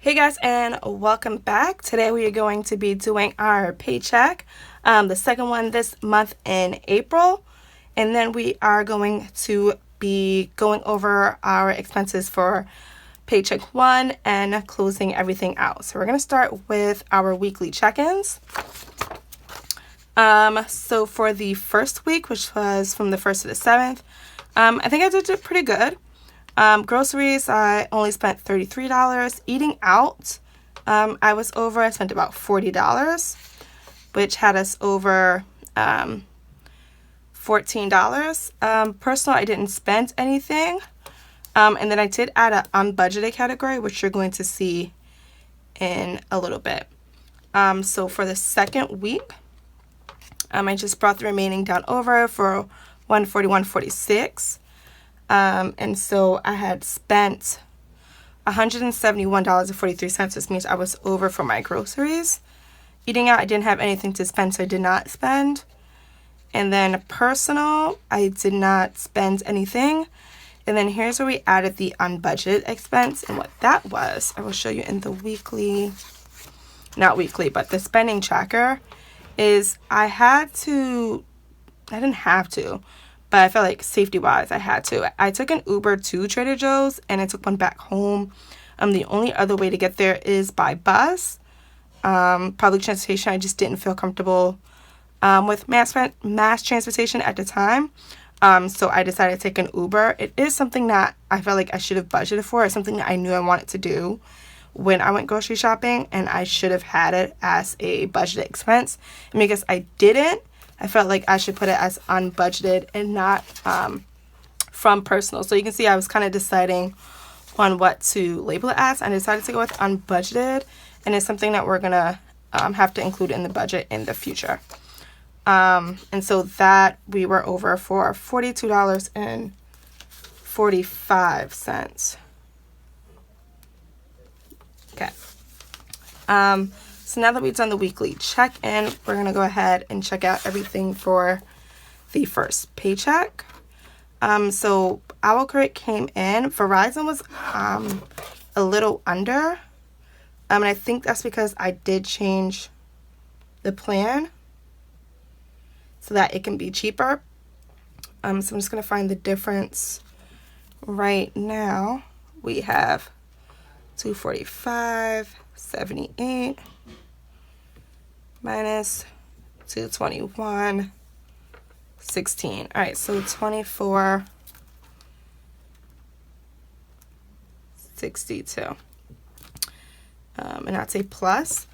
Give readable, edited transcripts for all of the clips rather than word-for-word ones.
Hey guys, and welcome back. Today we are going to be doing our paycheck, the second one this month in April, and then we are going to be going over our expenses for paycheck one and closing everything out. So we're going to start with our weekly check-ins. So for the first week, which was from the 1st to the 7th, I think I did pretty good. Groceries, I only spent $33. Eating out, I was over. I spent about $40, which had us over $14. Personal, I didn't spend anything. And then I did add an unbudgeted category, which you're going to see in a little bit. So for the second week, I just brought the remaining down over for $141.46. And so I had spent $171.43. This means I was over for my groceries. Eating out, I didn't have anything to spend, so I did not spend. And then personal, I did not spend anything. And then here's where we added the unbudgeted expense. And what that was, I will show you in the weekly, not weekly, but the spending tracker, is I didn't have to, but I felt like safety-wise I had to. I took an Uber to Trader Joe's, and I took one back home. The only other way to get there is by bus. Public transportation, I just didn't feel comfortable with mass transportation at the time. So I decided to take an Uber. It is something that I felt like I should have budgeted for. It's something that I knew I wanted to do when I went grocery shopping, and I should have had it as a budgeted expense. And because I didn't, I felt like I should put it as unbudgeted and not from personal. So you can see I was kind of deciding on what to label it as. I decided to go with unbudgeted, and it's something that we're going to have to include in the budget in the future. And so that we were over for $42.45. Okay. So now that we've done the weekly check-in, we're going to go ahead and check out everything for the first paycheck. So our credit came in. Verizon was a little under. And I think that's because I did change the plan so that it can be cheaper. So I'm just going to find the difference right now. We have $245.78 minus $221.16. All right, so $24.62. And that's a plus.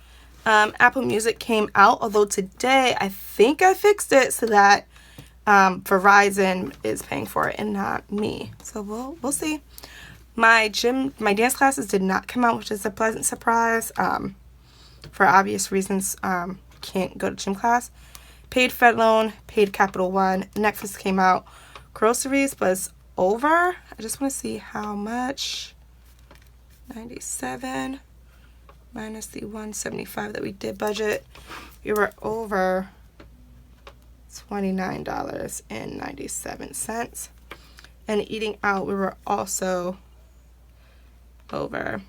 Apple Music came out, although today I think I fixed it so that Verizon is paying for it and not me. So we'll see. My dance classes did not come out, which is a pleasant surprise. For obvious reasons, can't go to gym class. Paid Fed loan, paid Capital One. Netflix came out. Groceries was over. I just want to see how much. 97 minus the 175 that we did budget. We were over $29.97. And eating out, we were also over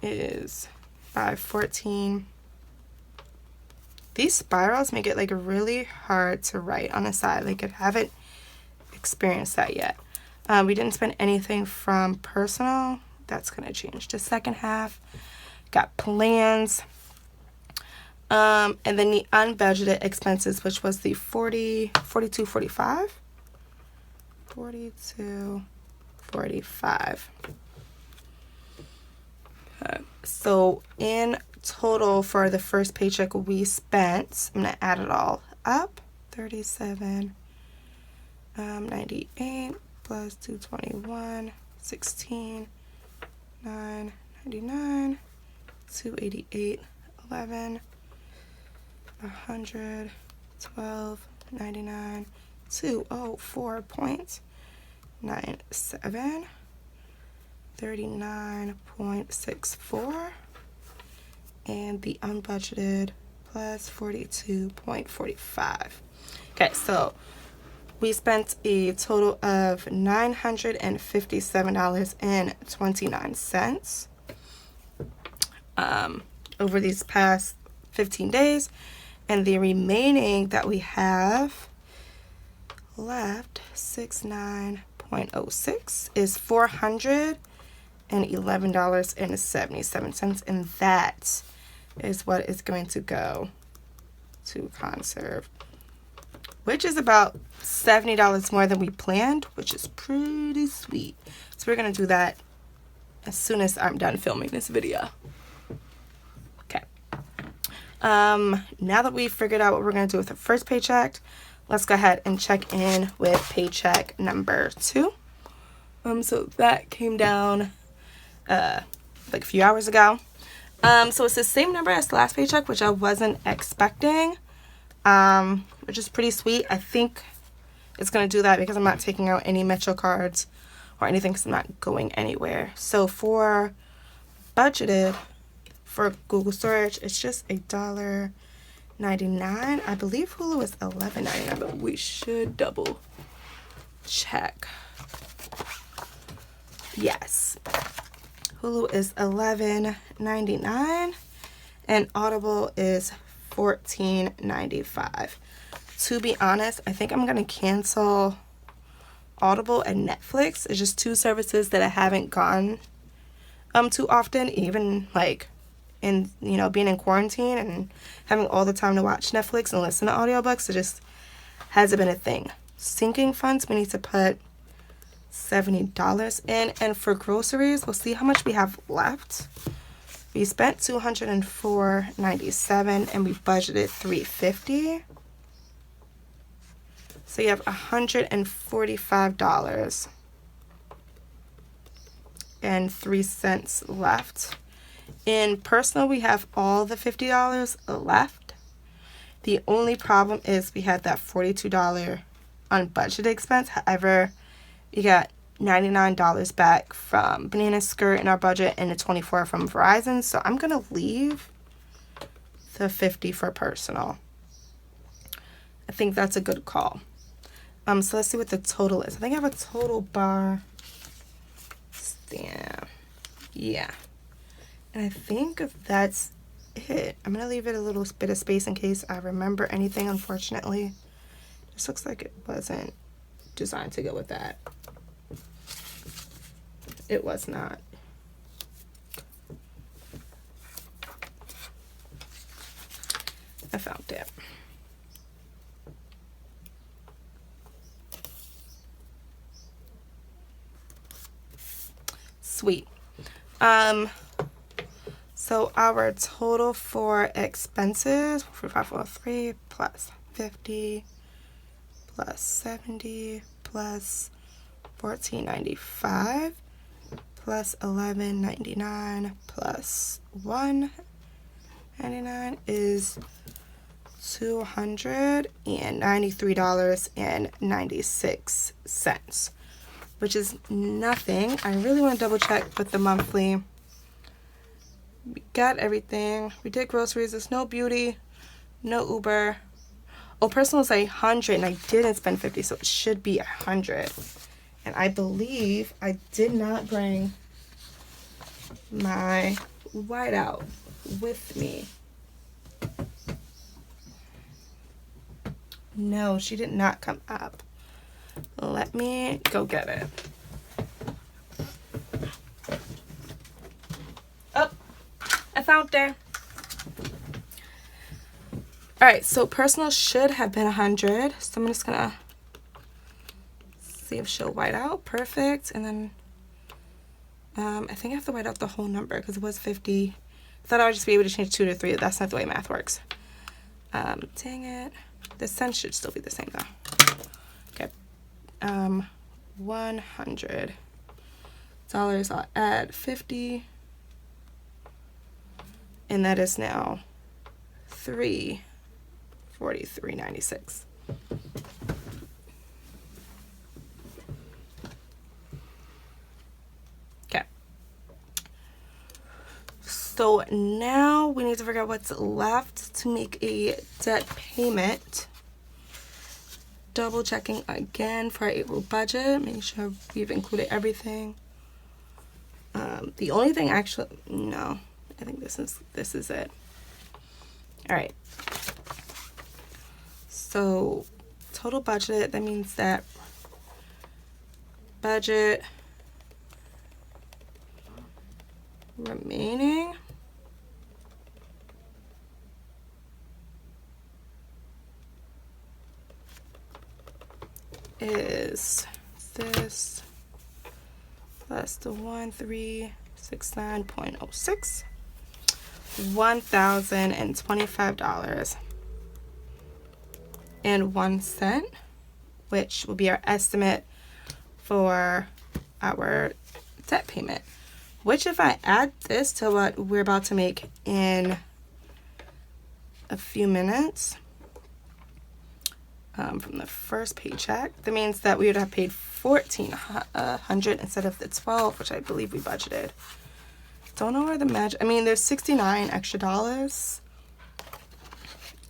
is $5.14. These spirals make it like really hard to write on the side. Like I haven't experienced that yet. We didn't spend anything from personal. That's going to change the second half. Got plans. And then the unbudgeted expenses, which was the $42.45. $42.45. So in total for the first paycheck we spent, I'm going to add it all up, $37.98 plus $221.16, $9.99, $288.11, $112.99, $204.97, $39.64, and the unbudgeted plus $42.45. Okay, so we spent a total of $957.29 over these past 15 days. And the remaining that we have left, 69.06, is $411.77. And that is what is going to go to conserve, which is about $70 more than we planned, which is pretty sweet. So we're going to do that as soon as I'm done filming this video. Okay. Now that we've figured out what we're going to do with the first paycheck, let's go ahead and check in with paycheck number 2. So that came down like a few hours ago. So it's the same number as the last paycheck, which I wasn't expecting, which is pretty sweet. I think it's going to do that because I'm not taking out any Metro cards or anything because I'm not going anywhere. So for budgeted for Google storage, it's just $1.99. I believe Hulu is $11.99, but we should double check. Yes. Hulu is $11.99 and Audible is $14.95. To be honest, I think I'm going to cancel Audible and Netflix. It's just 2 services that I haven't gone too often, even like in, you know, being in quarantine and having all the time to watch Netflix and listen to audiobooks. It just hasn't been a thing. Sinking funds, we need to put $70 in, and for groceries, we'll see how much we have left. We spent $204.97 and we budgeted $350. So you have $145.03 left. In personal, we have all the $50 left. The only problem is we had that $42 unbudgeted expense. However, you got $99 back from Banana Skirt in our budget and the $24 from Verizon. So I'm going to leave the $50 for personal. I think that's a good call. So let's see what the total is. I think I have a total bar stamp. Yeah. And I think that's it. I'm going to leave it a little bit of space in case I remember anything, unfortunately. This looks like it wasn't designed to go with that. It was not. I found it. Sweet. So our total for expenses, 4543 plus 50 plus 70 plus 1495 plus 1199 plus 199 is $293.96, which is nothing. I really want to double check with the monthly. We got everything. We did groceries. There's no beauty, no Uber. Oh, personal is $100 and I didn't spend $50, so it should be $100. And I believe I did not bring my whiteout with me. No, she did not come up. Let me go get it. Oh, I found it. Alright, so personal should have been $100. So I'm just gonna see if she'll white out. Perfect. And then I think I have to white out the whole number because it was 50. I thought I would just be able to change 2 to 3. That's not the way math works. Dang it. The cents should still be the same though. Okay. $100. I'll add 50. And that is now $343.96. Okay. So now we need to figure out what's left to make a debt payment. double checking again for our April budget, making sure we've included everything. The only thing actually, no, I think this is it. All right. So total budget, that means that budget remaining is this plus the 1369.06, $1,025.01, which will be our estimate for our debt payment. Which, if I add this to what we're about to make in a few minutes, from the first paycheck, that means that we would have paid $1,400 instead of the $1,200, which I believe we budgeted. Don't know where the magic. I mean, there's $69 extra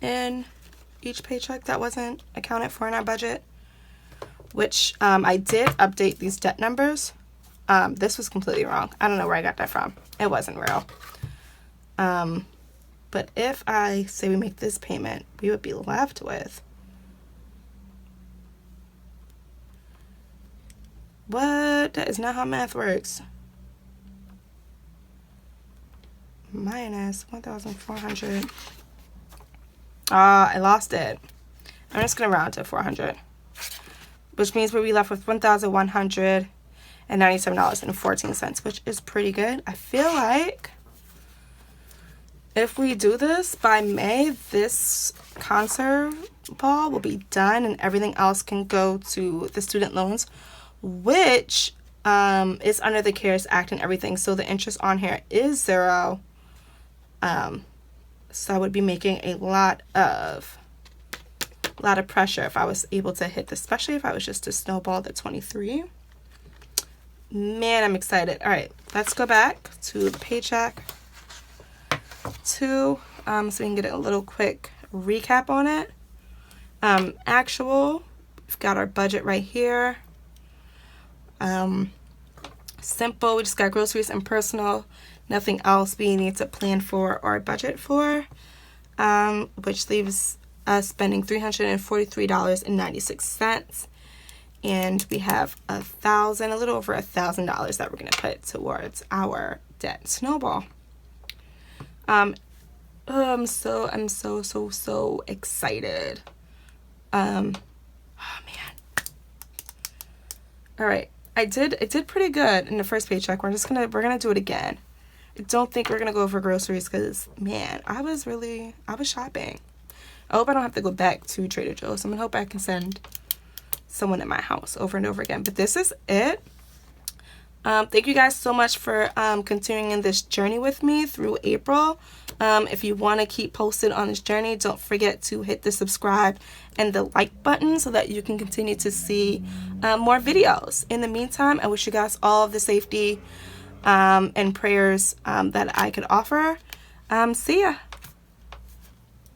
in each paycheck that wasn't accounted for in our budget. Which I did update these debt numbers. This was completely wrong. I don't know where I got that from. It wasn't real. But if I say we make this payment, we would be left with what? That is not how math works. Minus 1,400. I lost it. I'm just gonna round to 400, which means we'll be left with $1,197.14, which is pretty good. I feel like if we do this by May, this concert ball will be done and everything else can go to the student loans, which is under the CARES Act and everything. So the interest on here is 0. So I would be making a lot of pressure if I was able to hit this, especially if I was just to snowball the 23. Man, I'm excited. All right, let's go back to the paycheck 2, so we can get a little quick recap on it. Actual, we've got our budget right here. Simple, we just got groceries and personal, nothing else we need to plan for or budget for, which leaves us spending $343.96, and we have a little over $1,000 that we're going to put towards our debt snowball. I'm so excited. Oh man. All right, I did pretty good in the first paycheck. We're gonna do it again. I don't think we're gonna go for groceries because, man, I was shopping. I hope I don't have to go back to Trader Joe's. I'm gonna hope I can send someone at my house over and over again. But this is it. Thank you guys so much for continuing in this journey with me through April. If you want to keep posted on this journey, don't forget to hit the subscribe and the like button so that you can continue to see more videos. In the meantime, I wish you guys all of the safety and prayers that I could offer. See ya.